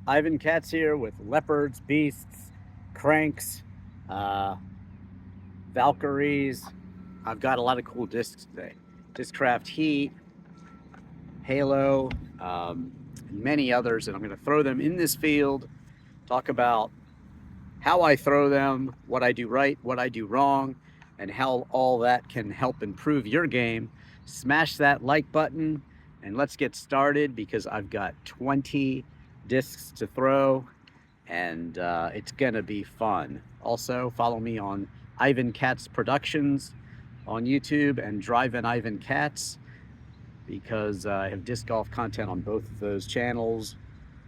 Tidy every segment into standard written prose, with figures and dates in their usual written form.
Ivan Katz here with Leopards, Beasts, Cranks, uh, Valkyries. I've got a lot of cool discs today. Discraft Heat, Halo, and many others, and I'm going to throw them in this field, talk about how I throw them, what I do right, what I do wrong, and how all that can help improve your game. Smash that like button and let's get started because I've got 20 discs to throw and it's gonna be fun. Also, follow me on Ivan Katz Productions on YouTube and Drivin Ivan because I have disc golf content on both of those channels.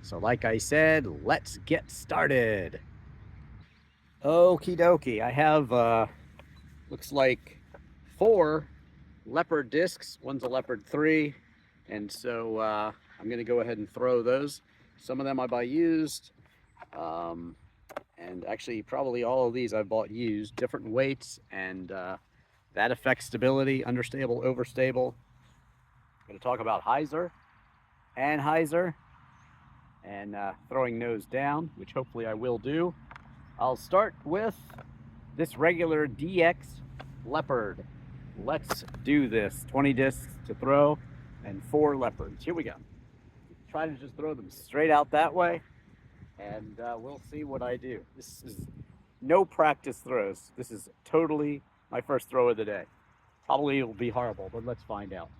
So like I said, let's get started. Okie dokie. I have, looks like 4 Leopard discs. One's a Leopard 3. And so I'm going to go ahead and throw those. Some of them I buy used. And actually, probably all of these I bought used. Different weights. And that affects stability. Understable, overstable. I'm going to talk about hyzer and hyzer. And throwing nose down, which hopefully I will do. I'll start with this regular DX Leopard. Let's do this. 20 discs to throw and 4 Leopards. Here we go. Try to just throw them straight out that way and we'll see what I do. This is no practice throws. This is totally my first throw of the day. Probably it will be horrible, but let's find out.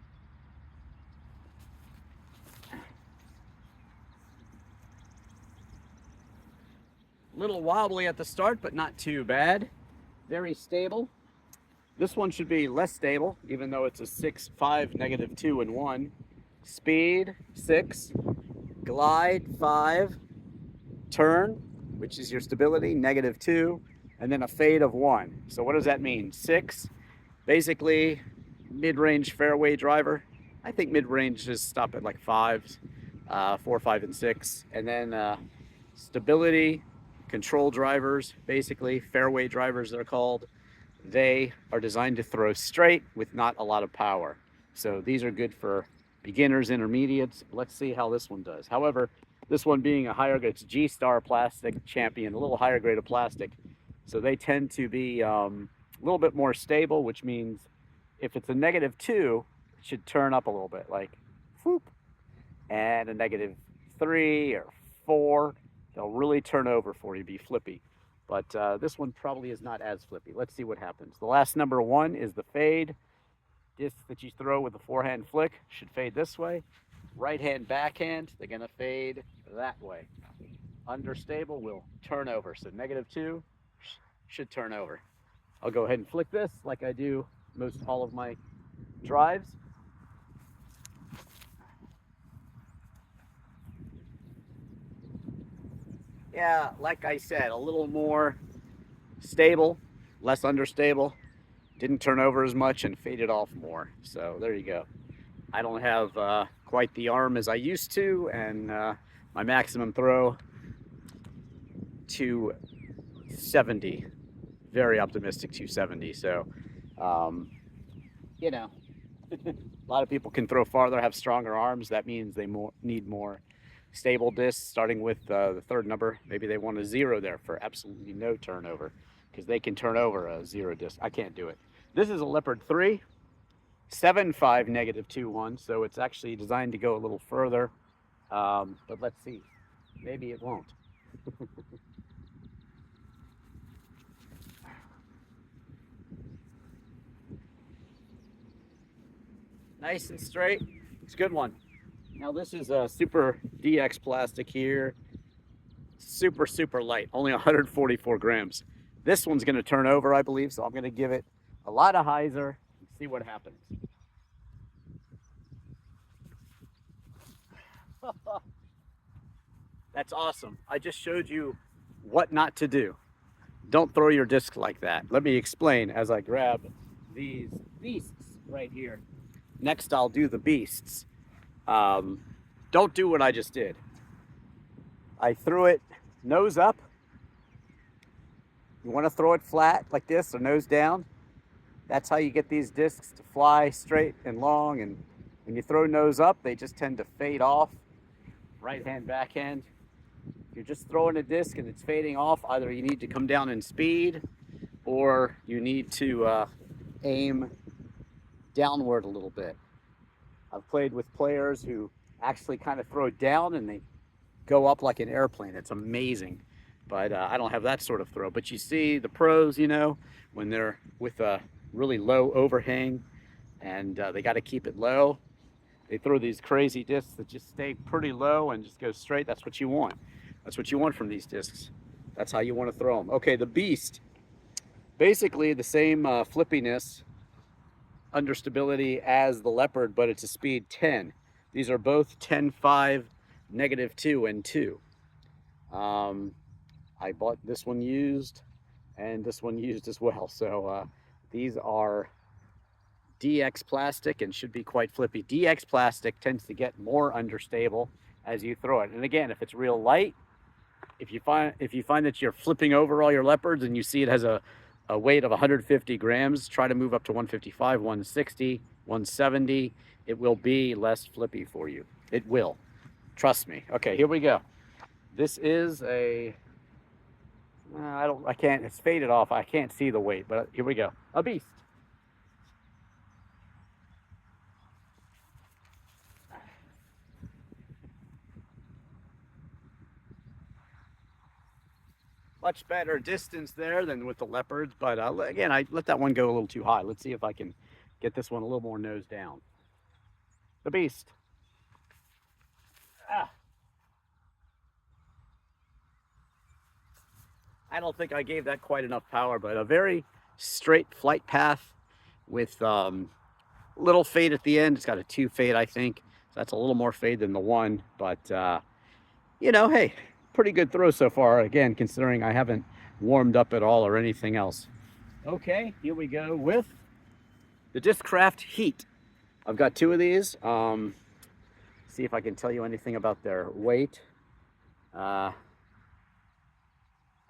A little wobbly at the start, but not too bad. Very stable. This one should be less stable, even though it's a 6, 5, negative 2, and 1. Speed, 6. Glide, 5. Turn, which is your stability, negative 2. And then a fade of 1. So what does that mean? 6, basically mid-range fairway driver. I think mid-range just stop at like 5s, 4, 5, and 6. And then stability, control drivers, basically fairway drivers they're called. They are designed to throw straight with not a lot of power. So these are good for beginners, intermediates. Let's see how this one does. However, this one being a higher grade, it's G-Star plastic champion, a little higher grade of plastic. So they tend to be a little bit more stable, which means if it's a negative 2, it should turn up a little bit, like whoop. And a negative 3 or 4, they'll really turn over for you, be flippy. But this one probably is not as flippy. Let's see what happens. The last number 1 is the fade. Disc that you throw with the forehand flick should fade this way. Right hand backhand, they're gonna fade that way. Understable will turn over. So negative 2 should turn over. I'll go ahead and flick this like I do most all of my drives. Yeah, like I said, a little more stable, less understable. Didn't turn over as much and faded off more. So there you go. I don't have quite the arm as I used to, and my maximum throw 270. Very optimistic 270. So, you know, a lot of people can throw farther, have stronger arms. That means they need more stable discs, starting with the 3rd number. Maybe they want a 0 there for absolutely no turnover, because they can turn over a 0 disc. I can't do it. This is a Leopard 3, 7.5, negative 2.1, so it's actually designed to go a little further, but let's see. Maybe it won't. Nice and straight. It's a good one. Now this is a super DX plastic here. Super, super light, only 144 grams. This one's gonna turn over, I believe, so I'm gonna give it a lot of hyzer and see what happens. That's awesome. I just showed you what not to do. Don't throw your disc like that. Let me explain as I grab these beasts right here. Next, I'll do the beasts. Don't do what I just did. I threw it nose up. You want to throw it flat like this or nose down. That's how you get these discs to fly straight and long. And when you throw nose up, they just tend to fade off. Right hand, backhand. If you're just throwing a disc and it's fading off, either you need to come down in speed or you need to aim downward a little bit. I've played with players who actually kind of throw down and they go up like an airplane. It's amazing. But I don't have that sort of throw. But you see the pros, you know, when they're with a really low overhang and they got to keep it low, they throw these crazy discs that just stay pretty low and just go straight. That's what you want. That's what you want from these discs. That's how you want to throw them. Okay, the Beast. Basically the same flippiness under stability as the Leopard, but it's a speed 10. These are both 10.5, -2 and 2. I bought this one used and this one used as well. So these are DX plastic and should be quite flippy. DX plastic tends to get more understable as you throw it. And again, if it's real light, if you find that you're flipping over all your Leopards and you see it has a weight of 150 grams, try to move up to 155, 160, 170. It will be less flippy for you. It will. Trust me. Okay, here we go. This is a, I can't, it's faded off. I can't see the weight, but here we go. A Beast. Much better distance there than with the Leopards, but again, I let that one go a little too high. Let's see if I can get this one a little more nose down. The Beast. I don't think I gave that quite enough power, but a very straight flight path with little fade at the end. It's got a 2 fade, I think. So that's a little more fade than the 1, but you know, hey, pretty good throw so far, again, considering I haven't warmed up at all or anything else. Okay, here we go with the Discraft Heat. I've got 2 of these. See if I can tell you anything about their weight.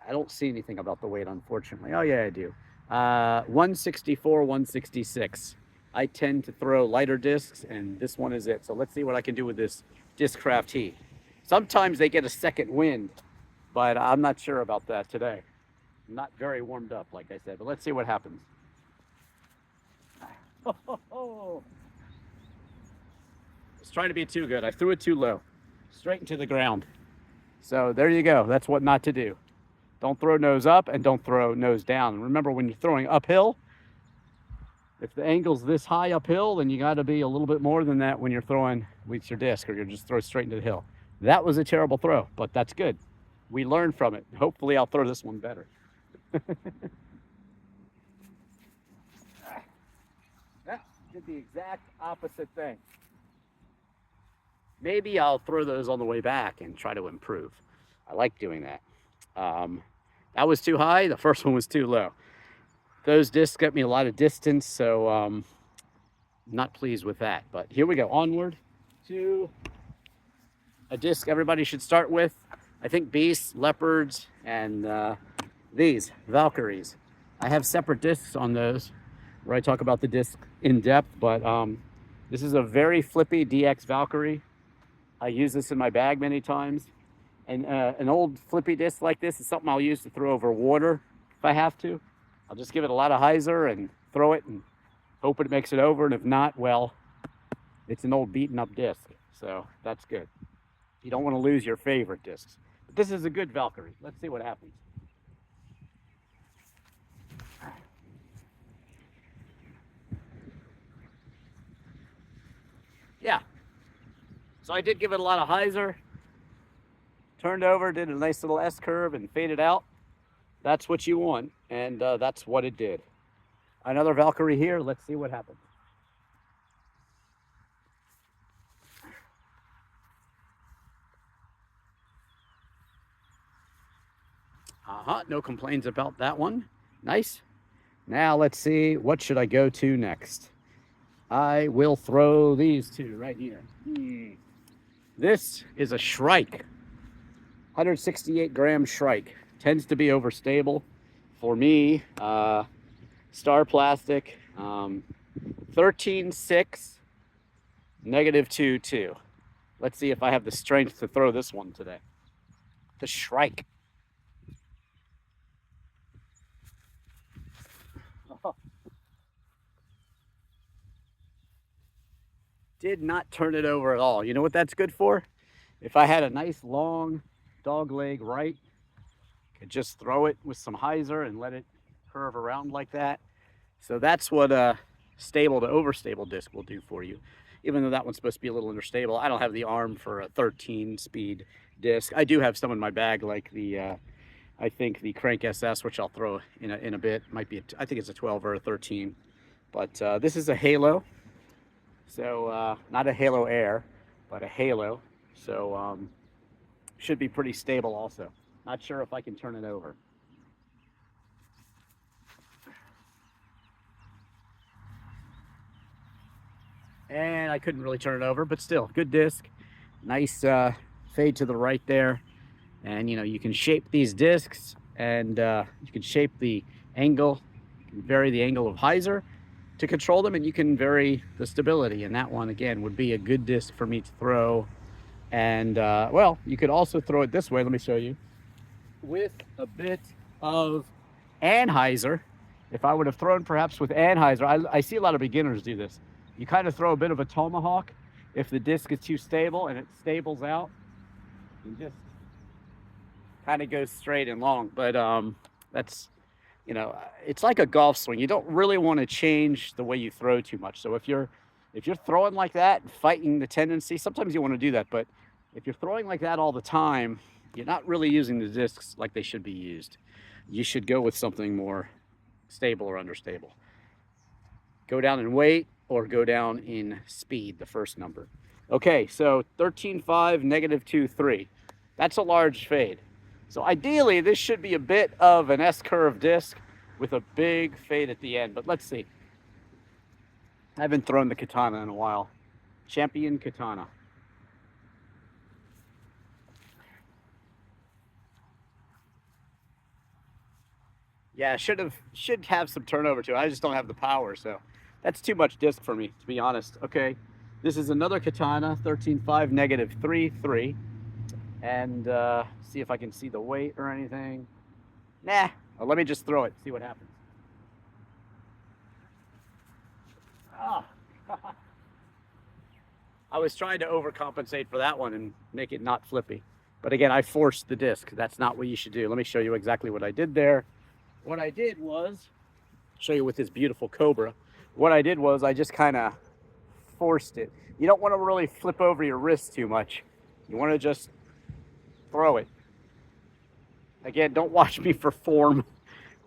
I don't see anything about the weight, unfortunately. Oh yeah, I do. 164, 166. I tend to throw lighter discs, and this one is it. So let's see what I can do with this Discraft Heat. Sometimes they get a second wind, but I'm not sure about that today. I'm not very warmed up, like I said, but let's see what happens. I was trying to be too good. I threw it too low, straight into the ground. So there you go. That's what not to do. Don't throw nose up and don't throw nose down. Remember, when you're throwing uphill, if the angle's this high uphill, then you got to be a little bit more than that when you're throwing with your disc, or you'll just throw straight into the hill. That was a terrible throw, but that's good. We learned from it. Hopefully I'll throw this one better. Yeah, did the exact opposite thing. Maybe I'll throw those on the way back and try to improve. I like doing that. That was too high. The first one was too low. Those discs got me a lot of distance, so not pleased with that. But here we go, onward to a disc everybody should start with. I think Beasts, Leopards, and these Valkyries. I have separate discs on those where I talk about the disc in depth, but this is a very flippy DX Valkyrie. I use this in my bag many times. And an old flippy disc like this is something I'll use to throw over water if I have to. I'll just give it a lot of hyzer and throw it and hope it makes it over. And if not, well, it's an old beaten up disc. So that's good. You don't want to lose your favorite discs. But this is a good Valkyrie. Let's see what happens. Yeah. So I did give it a lot of hyzer. Turned over, did a nice little S-curve and faded out. That's what you want, and that's what it did. Another Valkyrie here. Let's see what happens. No complaints about that one. Nice. Now let's see, what should I go to next? I will throw these 2 right here. This is a Shryke. 168 gram Shryke. Tends to be overstable. For me, star plastic, 13.6, -2.2. Let's see if I have the strength to throw this one today. the Shryke. Did not turn it over at all. You know what that's good for? If I had a nice long dog leg right, could just throw it with some hyzer and let it curve around like that. So that's what a stable to overstable disc will do for you. Even though that one's supposed to be a little understable, I don't have the arm for a 13 speed disc. I do have some in my bag, like the I think the Crank SS, which I'll throw in a bit. Might be I think it's a 12 or a 13. But this is a Halo. So not a Halo Air, but a Halo. So should be pretty stable also. Not sure if I can turn it over. And I couldn't really turn it over, but still, good disc. Nice fade to the right there. And you know, you can shape these discs, and you can shape the angle, you can vary the angle of hyzer to control them, and you can vary the stability. And that one, again, would be a good disc for me to throw. And well, you could also throw it this way. Let me show you. With a bit of anhyzer. If I would have thrown perhaps with anhyzer, I see a lot of beginners do this. You kind of throw a bit of a tomahawk if the disc is too stable, and it stables out and just kind of goes straight and long. But that's, you know, it's like a golf swing. You don't really want to change the way you throw too much. So if you're throwing like that and fighting the tendency, sometimes you want to do that. But if you're throwing like that all the time, you're not really using the discs like they should be used. You should go with something more stable or understable. Go down in weight or go down in speed, the first number. Okay, so 13.5, -2.3. That's a large fade. So ideally, this should be a bit of an S-curve disc with a big fade at the end, but let's see. I haven't thrown the Katana in a while. Champion Katana. Yeah, should have some turnover to it. I just don't have the power, so that's too much disc for me, to be honest. Okay, this is another Katana, 13.5, -3.3. And see if I can see the weight or anything. Nah, well, let me just throw it, see what happens. Ah. I was trying to overcompensate for that one and make it not flippy. But again, I forced the disc. That's not what you should do. Let me show you exactly what I did there. What I did was, show you with this beautiful Cobra. What I did was I just kind of forced it. You don't want to really flip over your wrist too much. You want to just throw it. Again, don't watch me for form.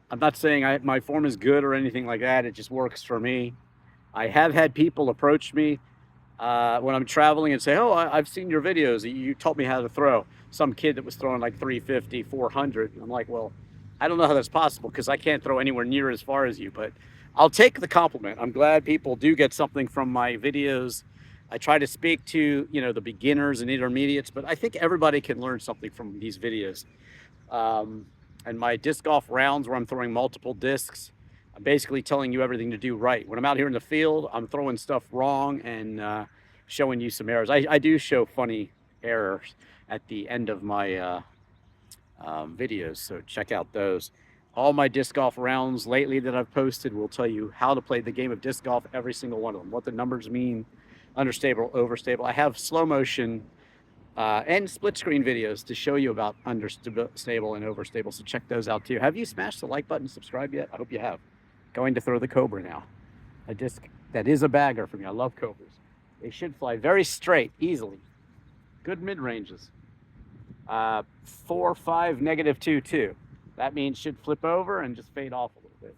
I'm not saying my form is good or anything like that. It just works for me. I have had people approach me when I'm traveling and say, oh, I've seen your videos. You taught me how to throw. Some kid that was throwing like 350, 400. I'm like, well, I don't know how that's possible because I can't throw anywhere near as far as you, but I'll take the compliment. I'm glad people do get something from my videos. I try to speak to, you know, the beginners and intermediates, but I think everybody can learn something from these videos. And my disc golf rounds where I'm throwing multiple discs, I'm basically telling you everything to do right. When I'm out here in the field, I'm throwing stuff wrong and showing you some errors. I do show funny errors at the end of my videos, so check out those. All my disc golf rounds lately that I've posted will tell you how to play the game of disc golf, every single one of them, what the numbers mean, understable, overstable. I have slow motion and split screen videos to show you about understable and overstable, so check those out too. Have you smashed the like button, subscribe yet? I hope you have. Going to throw the Cobra now. A disc that is a bagger for me. I love Cobras. They should fly very straight, easily. Good mid-ranges. 4.5, -2.2. That means should flip over and just fade off a little bit.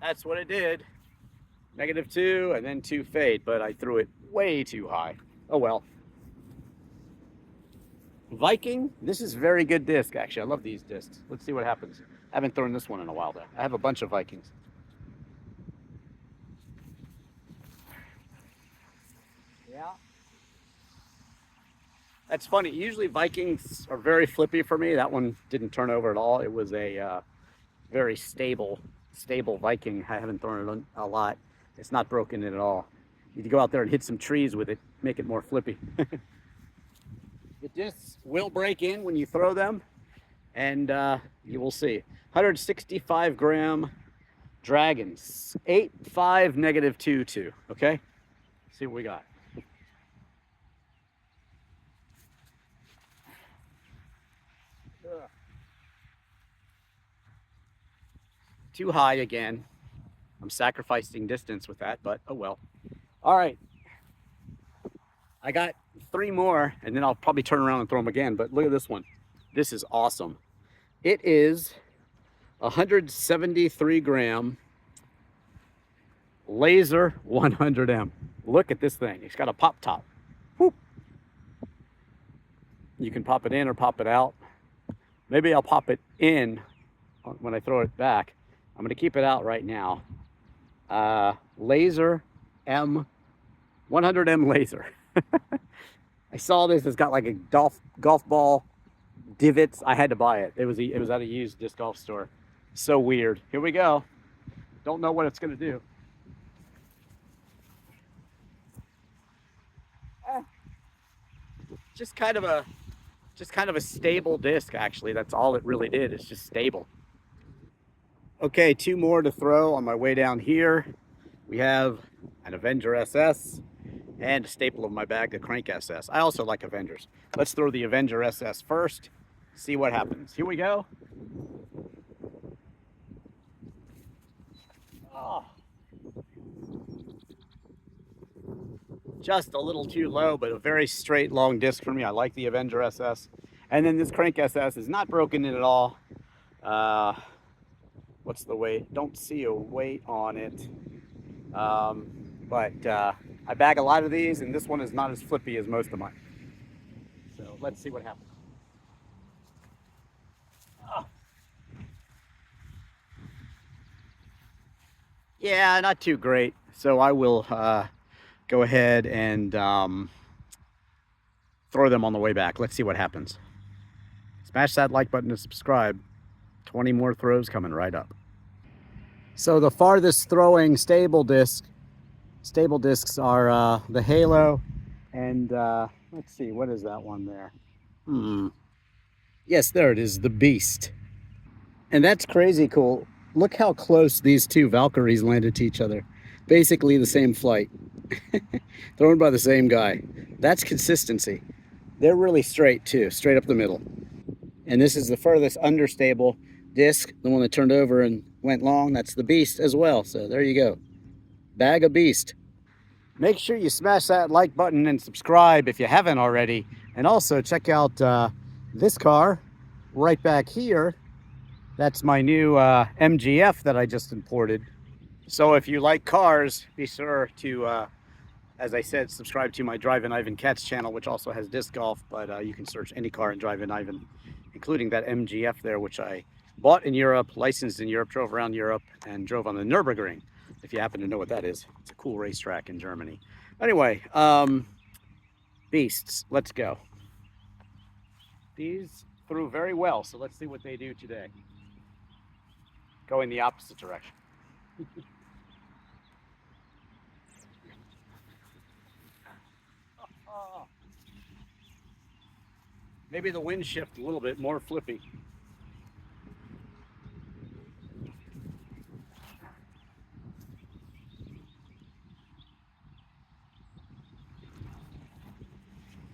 That's what it did. -2 and then 2 fade, but I threw it way too high. Oh well. Viking, this is very good disc, actually. I love these discs. Let's see what happens. I haven't thrown this one in a while, though. I have a bunch of Vikings. Yeah. That's funny. Usually Vikings are very flippy for me. That one didn't turn over at all. It was a very stable Viking. I haven't thrown it a lot. It's not broken in at all. You need to go out there and hit some trees with it, make it more flippy. The discs will break in when you throw them, and you will see. 165 gram dragons, 8.5 -2.2. Okay, see what we got. Too high again. I'm sacrificing distance with that, but oh well. All right, I got 3 more, and then I'll probably turn around and throw them again. But look at this one. This is awesome. It is 173 gram Lazer 100M. Look at this thing. It's got a pop top. Whoop. You can pop it in or pop it out. Maybe I'll pop it in when I throw it back. I'm going to keep it out right now. Lazer M 100M Lazer. I saw this. It's got like a golf ball divots. I had to buy it. It was at a used disc golf store. So weird. Here we go. Don't know what it's going to do. Just kind of a stable disc, actually. That's all it really did. It's just stable. Okay, 2 more to throw on my way down here. We have an Avenger SS and a staple of my bag, the Crank SS. I also like Avengers. Let's throw the Avenger SS first, see what happens. Here we go. Oh. Just a little too low, but a very straight, long disc for me. I like the Avenger SS. And then this Crank SS is not broken in at all. What's the weight? Don't see a weight on it. But I bag a lot of these, and this one is not as flippy as most of mine. So let's see what happens. Oh. Yeah, not too great. So I will go ahead and throw them on the way back. Let's see what happens. Smash that like button to subscribe. 20 more throws coming right up. So the farthest throwing stable discs are the Halo and let's see, what is that one there? Yes, there it is, the Beast. And that's crazy cool. Look how close these 2 Valkyries landed to each other. Basically the same flight. Thrown by the same guy. That's consistency. They're really straight too, straight up the middle. And this is the furthest understable disc, the one that turned over and went long. That's the Beast as well. So there you go. Bag of Beast. Make sure you smash that like button and subscribe if you haven't already. And also check out this car right back here. That's my new MGF that I just imported. So if you like cars, be sure to, as I said, subscribe to my DrivinIvanKatz channel, which also has disc golf, but you can search any car in Drivin Ivan, including that MGF there, which I bought in Europe, licensed in Europe, drove around Europe, and drove on the Nürburgring. If you happen to know what that is, it's a cool racetrack in Germany. Anyway, Beasts, let's go. These threw very well, so let's see what they do today. Going the opposite direction. Maybe the wind shift a little bit more flippy.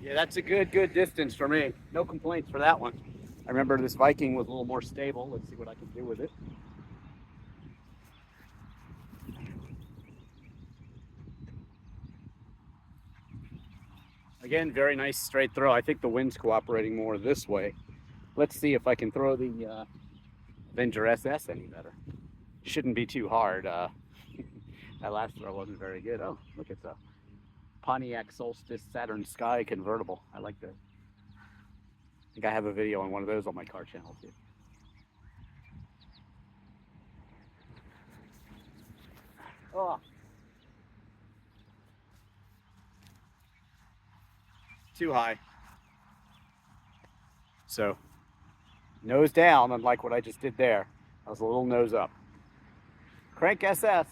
Yeah, that's a good distance for me. No complaints for that one. I remember this Viking was a little more stable. Let's see what I can do with it. Again, very nice straight throw. I think the wind's cooperating more this way. Let's see if I can throw the Avenger SS any better. Shouldn't be too hard. That last throw wasn't very good. Oh, look at the Pontiac Solstice Saturn Sky convertible. I like that. I think I have a video on one of those on my car channel too. Oh. Too high. So, nose down, unlike what I just did there. I was a little nose up. Crank SS.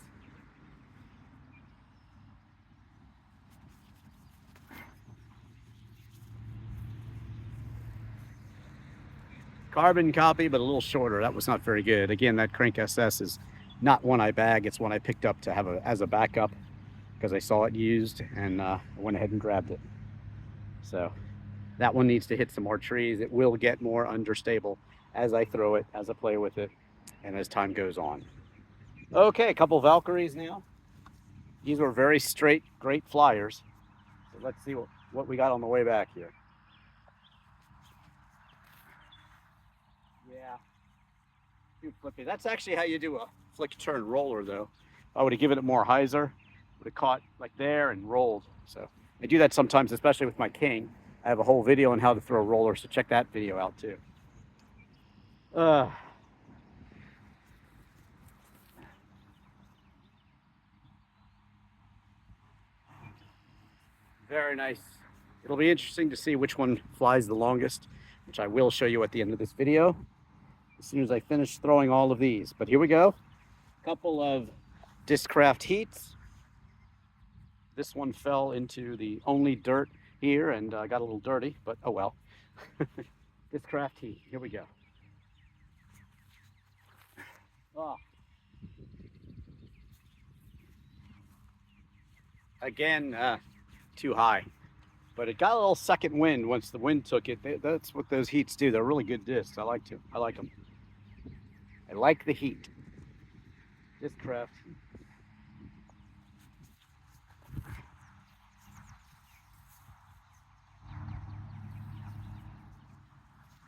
Carbon copy, but a little shorter. That was not very good. Again, that Crank SS is not one I bag. It's one I picked up to have as a backup because I saw it used and I went ahead and grabbed it. So that one needs to hit some more trees. It will get more understable as I throw it, as I play with it, and as time goes on. Okay, a couple Valkyries now. These were very straight, great flyers. So let's see what we got on the way back here. Yeah, too flippy. That's actually how you do a flick turn roller though. I would have given it more hyzer, would have caught like there and rolled. So I do that sometimes, especially with my King. I have a whole video on how to throw rollers, so check that video out too. Very nice. It'll be interesting to see which one flies the longest, which I will show you at the end of this video as soon as I finish throwing all of these. But here we go. A couple of Discraft heats. This one fell into the only dirt here and got a little dirty, but oh well. Discraft heat. Here we go. Oh. Again, too high. But it got a little second wind once the wind took it. That's what those heats do. They're really good discs. I like them. I like the heat. Discraft.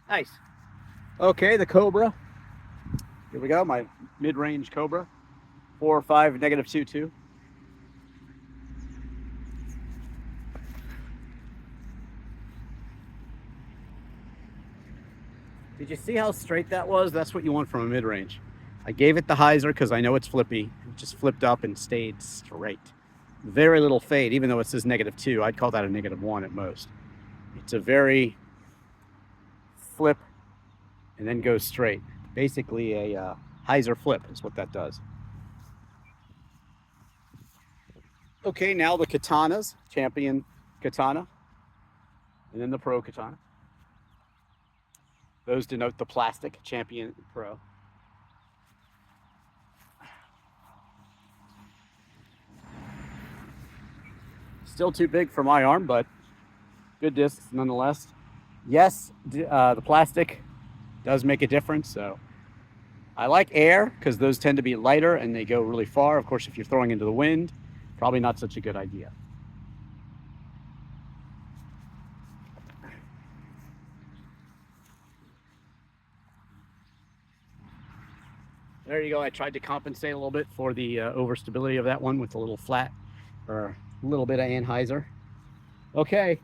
Nice. Okay, the Cobra. Here we go, my mid-range Cobra. 4.5 -2.2. Did you see how straight that was? That's what you want from a mid-range. I gave it the hyzer because I know it's flippy. It just flipped up and stayed straight. Very little fade, even though it says -2. I'd call that a -1 at most. It's a very flip and then goes straight. Basically a hyzer flip is what that does. Okay, now the katanas, champion katana, and then the pro katana. Those denote the plastic, champion, pro. Still too big for my arm, but good discs nonetheless. Yes, the plastic does make a difference. So I like air because those tend to be lighter and they go really far. Of course, if you're throwing into the wind, probably not such a good idea. There you go. I tried to compensate a little bit for the overstability of that one with a little flat or a little bit of anhyzer. Okay,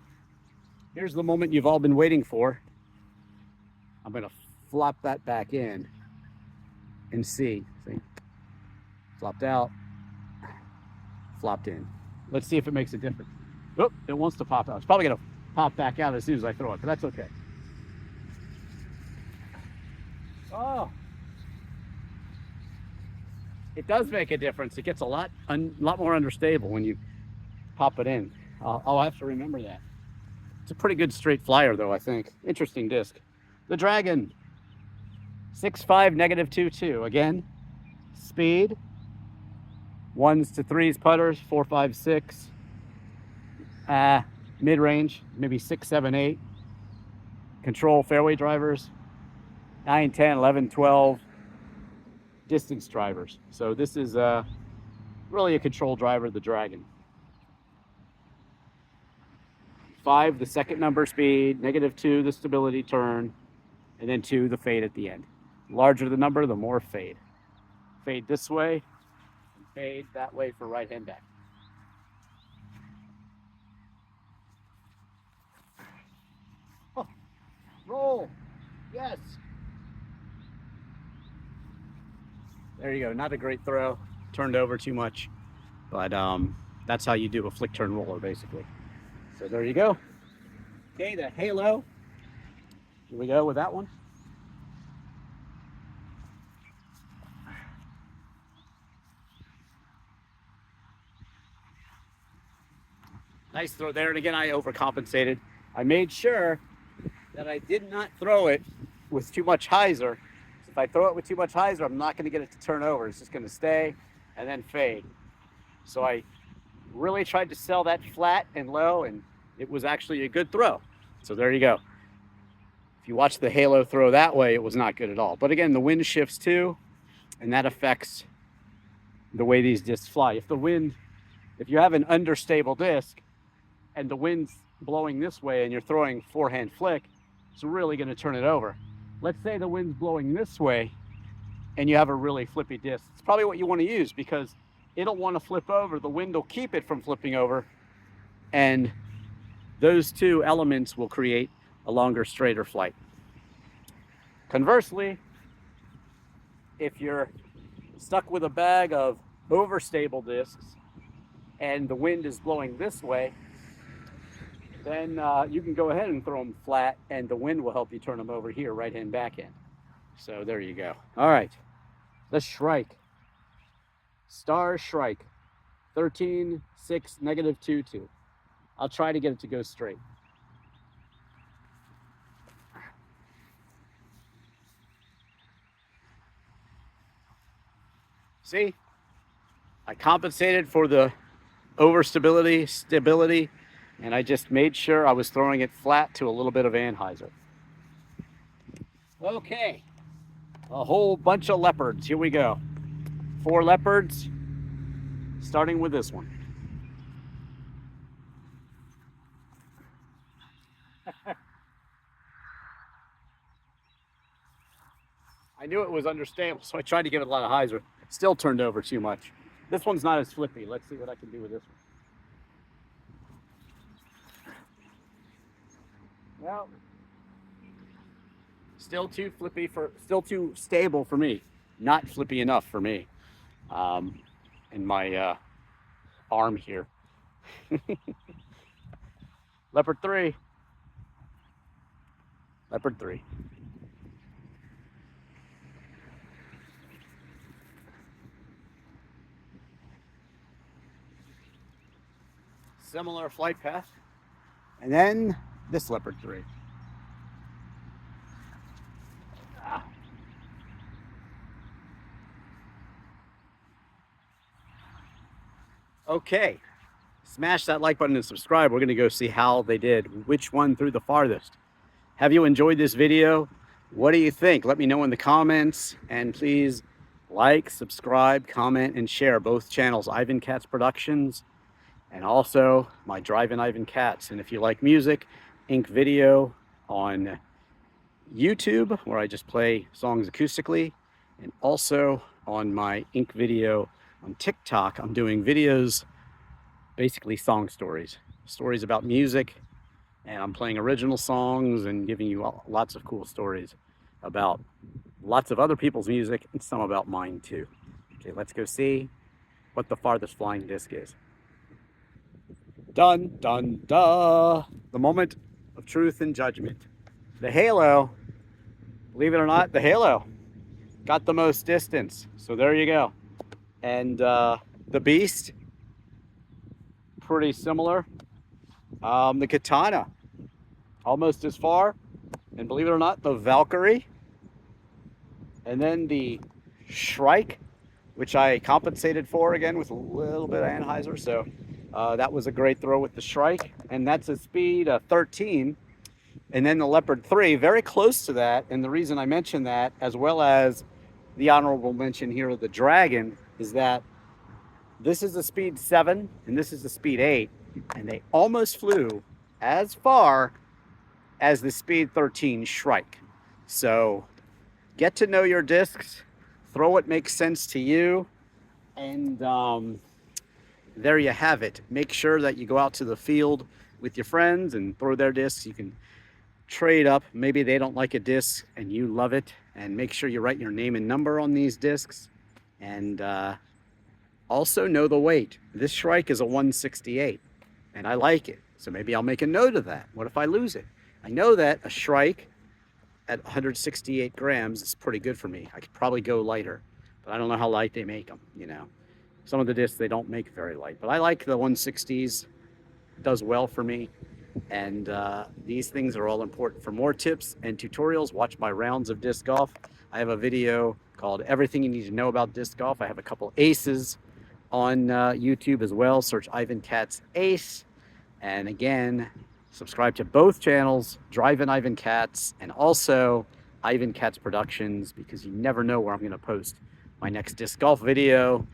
here's the moment you've all been waiting for. I'm going to flop that back in and see. Flopped out, flopped in. Let's see if it makes a difference. Oh, it wants to pop out. It's probably going to pop back out as soon as I throw it, but that's okay. Oh, it does make a difference. It gets a lot more understable when you pop it in. I'll have to remember that. It's a pretty good straight flyer though, I think. Interesting disc. The Dragon, 6.5 -2.2. Again, speed, 1s to 3s putters, 4, 5, 6. Mid-range, maybe 6, 7, 8. Control fairway drivers, 9, 10, 11, 12. Distance drivers. So this is really a control driver, the Dragon. 5, the second number speed, -2, the stability turn, and then 2, the fade at the end. Larger the number, the more fade. Fade this way, and fade that way for right hand back. Oh, roll, yes. There you go, not a great throw, turned over too much, but that's how you do a flick turn roller basically. So there you go. Okay, the Halo, here we go with that one. Nice throw there, and again I overcompensated. I made sure that I did not throw it with too much hyzer. If I throw it with too much hyzer, I'm not going to get it to turn over. It's just going to stay and then fade. So I really tried to sell that flat and low, and it was actually a good throw. So there you go. If you watch the halo throw that way, it was not good at all. But again, the wind shifts too, and that affects the way these discs fly. If you have an understable disc and the wind's blowing this way and you're throwing forehand flick, it's really going to turn it over. Let's say the wind's blowing this way and you have a really flippy disc. It's probably what you want to use, because it'll want to flip over. The wind will keep it from flipping over, and those two elements will create a longer, straighter flight. Conversely, if you're stuck with a bag of overstable discs and the wind is blowing this way, then you can go ahead and throw them flat, and the wind will help you turn them over here, right hand, backhand. So there you go. All right, the Shryke. Star Shryke. 13, 6, negative 2, 2. I'll try to get it to go straight. See, I compensated for the stability, and I just made sure I was throwing it flat to a little bit of anhyzer. Okay, a whole bunch of leopards. Here we go. 4 leopards, starting with this one. I knew it was understable, so I tried to give it a lot of hyzer. Still turned over too much. This one's not as flippy. Let's see what I can do with this one. Well, still too stable for me. Not flippy enough for me. In my arm here. Leopard 3. Leopard 3. Similar flight path. And then this Leopard 3. Okay, smash that like button and subscribe. We're going to go see how they did, which one threw the farthest. Have you enjoyed this video? What do you think? Let me know in the comments, and please like, subscribe, comment, and share both channels, Ivan Katz Productions and also my Drivin Ivan Katz. And if you like music, Ink Video on YouTube, where I just play songs acoustically, and also on my Ink Video on TikTok. I'm doing videos, basically song stories about music, and I'm playing original songs and giving you lots of cool stories about lots of other people's music, and some about mine too. Okay, let's go see what the farthest flying disc is. Dun, dun, duh. The moment of truth and judgment. The Halo, believe it or not, the Halo got the most distance. So there you go. And the Beast, pretty similar. The Katana, almost as far. And believe it or not, the Valkyrie. And then the Shryke, which I compensated for again with a little bit of anhyzer. So that was a great throw with the Shryke. And that's a speed 13. And then the Leopard 3, very close to that. And the reason I mention that, as well as the honorable mention here of the Dragon, is that this is a speed 7 and this is a speed 8. And they almost flew as far as the speed 13 Shryke. So get to know your discs, throw what makes sense to you, and there you have it. Make sure that you go out to the field with your friends and throw their discs. You can trade up. Maybe they don't like a disc and you love it, and make sure you write your name and number on these discs. And also know the weight. This Shryke is a 168 and I like it, so maybe I'll make a note of that. What if I lose it? I know that a Shryke at 168 grams is pretty good for me. I could probably go lighter, but I don't know how light they make them, you know. Some of the discs they don't make very light, but I like the 160s. It does well for me. And these things are all important. For more tips and tutorials, watch my rounds of disc golf. I have a video called Everything You Need to Know About Disc Golf. I have a couple aces on YouTube as well. Search Ivan Katz Ace. And again, subscribe to both channels, Drivin Ivan Katz, and also Ivan Katz Productions, because you never know where I'm going to post my next disc golf video.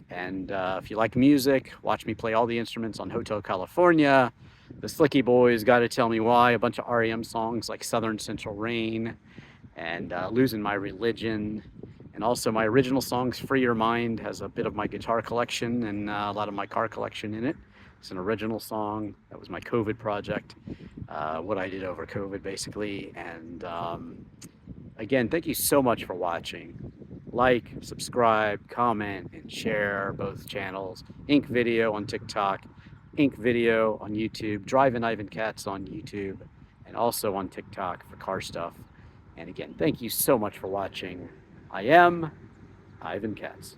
And if you like music, watch me play all the instruments on Hotel California, the Slicky Boys, Gotta Tell Me Why, a bunch of REM songs like Southern Central Rain, and Losing My Religion. And also my original songs, Free Your Mind, has a bit of my guitar collection and a lot of my car collection in it. It's an original song. That was my COVID project, what I did over COVID, basically. And again, thank you so much for watching. Like, subscribe, comment, and share both channels. Ink Video on TikTok, Ink Video on YouTube, Drivin Ivan Katz on YouTube, and also on TikTok for car stuff. And again, thank you so much for watching. I am Ivan Katz.